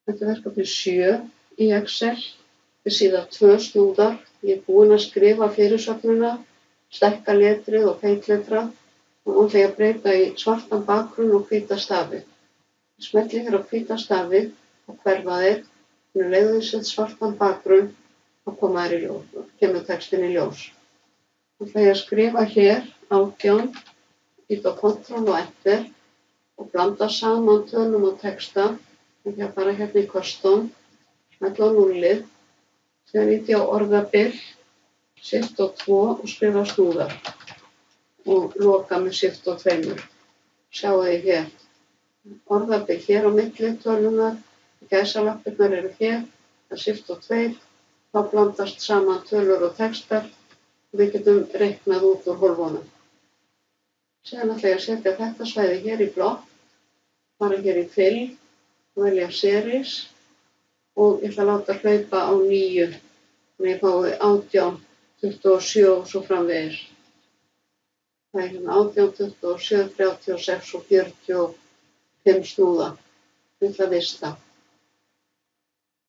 Þetta er verkefni 7 í Excel. Þetta er síðan 2 snúðar. Ég er búin að skrifa fyrirsögnina, stækka letrið og feitletra og nú ætla ég að breyta í svartan bakgrunn og hvíta stafi. Ég smelli hér á hvíta stafi og hverfa þeir. Nú leiðu ég sett svartan bakgrunn og kemur textin í ljós. Nú ætla ég að skrifa hér 18, íta á Ctrl og Enter og blanda saman tölum og texta. Ég ætla að fara hérna í Custom, smella á 0, síðan íti á orðabil, Shift og 2 og skrifa snúðar og loka með Shift og 2. Sjáu þið hér. Orðabil hér á milli tölunar, gæsalappirnar eru hér, það er Shift og 2, þá blandast saman tölur og textar og við getum reiknað út úr hólfunum. Síðan ætla ég að setja þetta svæði hér í blokk, fara hér í Fill og velja Series og ég ætla að láta hlaupa á 9, þannig ég fái 18, 27 og svo framvegis. Það er hérna 18, 27, 36 og 45 snúða. Ég ætla að vista.